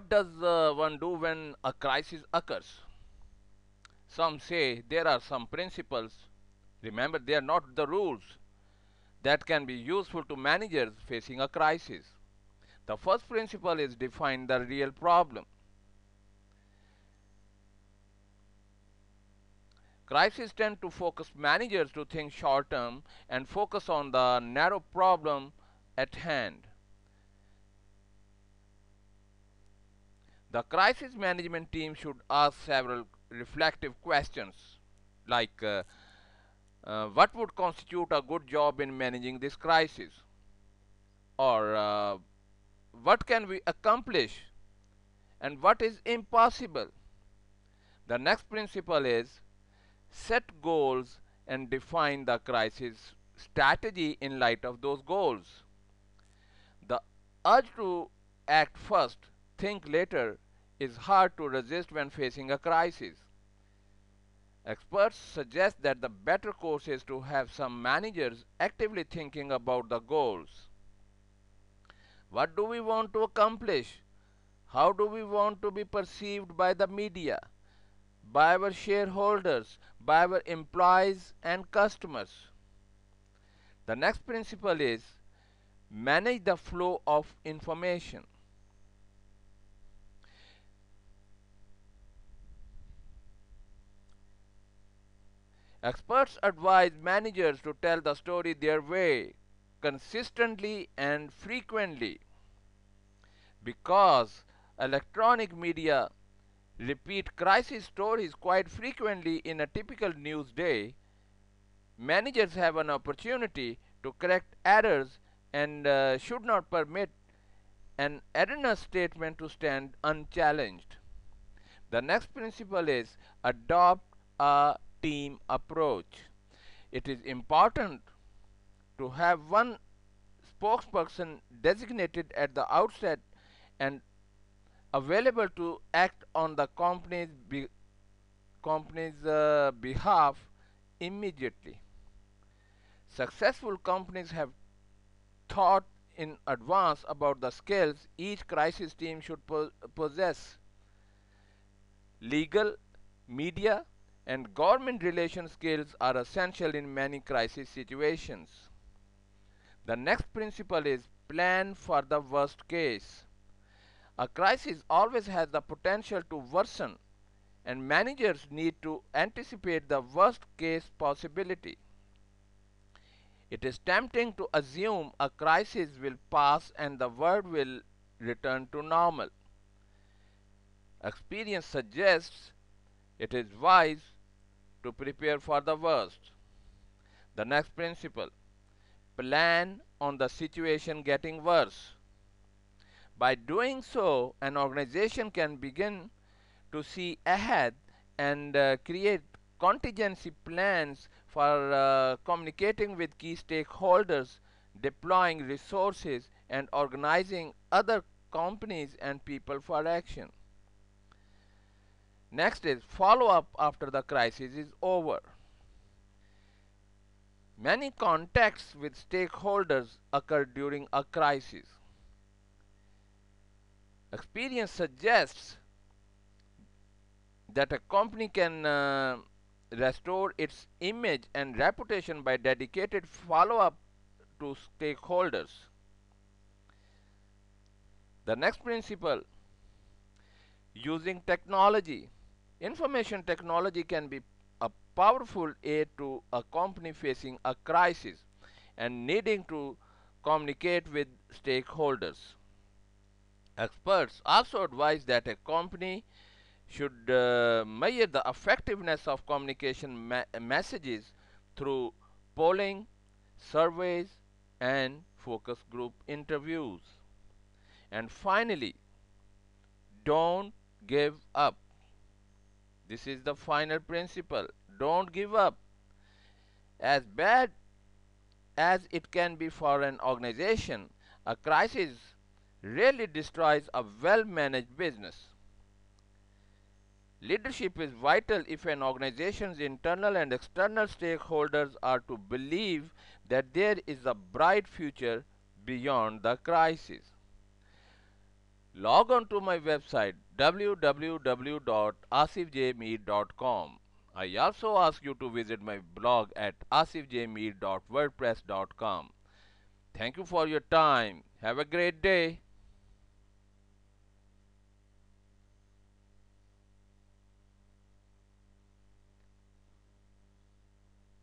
What does one do when a crisis occurs? Some say there are some principles. Remember, they are not the rules that can be useful to managers facing a crisis. The first principle is define the real problem. Crises tend to focus managers to think short term and focus on the narrow problem at hand. The crisis management team should ask several reflective questions like what would constitute a good job in managing this crisis? Or what can we accomplish? And what is impossible? The next principle is set goals and define the crisis strategy in light of those goals. The urge to act first, think later is hard to resist when facing a crisis. Experts suggest that the better course is to have some managers actively thinking about the goals. What do we want to accomplish? How do we want to be perceived by the media, by our shareholders, by our employees and customers? The next principle is manage the flow of information. Experts advise managers to tell the story their way, consistently and frequently. Because electronic media repeat crisis stories quite frequently in a typical news day, managers have an opportunity to correct errors and should not permit an erroneous statement to stand unchallenged. The next principle is adopt a team approach. It is important to have one spokesperson designated at the outset and available to act on the company's behalf immediately. Successful companies have thought in advance about the skills each crisis team should possess. Legal, media, and government relation skills are essential in many crisis situations. The next principle is plan for the worst case. A crisis always has the potential to worsen, and managers need to anticipate the worst case possibility. It is tempting to assume a crisis will pass and the world will return to normal. Experience suggests it is wise to prepare for the worst. The next principle plan on the situation getting worse. By doing so, an organization can begin to see ahead and create contingency plans for communicating with key stakeholders, deploying resources, and organizing other companies and people for action. Next is follow up after the crisis is over. Many contacts with stakeholders occur during a crisis. Experience suggests that a company can restore its image and reputation by dedicated follow-up to stakeholders. The next principle, using technology. Information technology can be a powerful aid to a company facing a crisis and needing to communicate with stakeholders. Experts also advise that a company should measure the effectiveness of communication messages through polling, surveys, and focus group interviews. And finally, don't give up. This is the final principle. Don't give up. As bad as it can be for an organization, a crisis rarely destroys a well managed business. Leadership is vital if an organization's internal and external stakeholders are to believe that there is a bright future beyond the crisis. Log on to my website www.asifjmeet.com. I also ask you to visit my blog at asifjmeet.wordpress.com. Thank you for your time. Have a great day.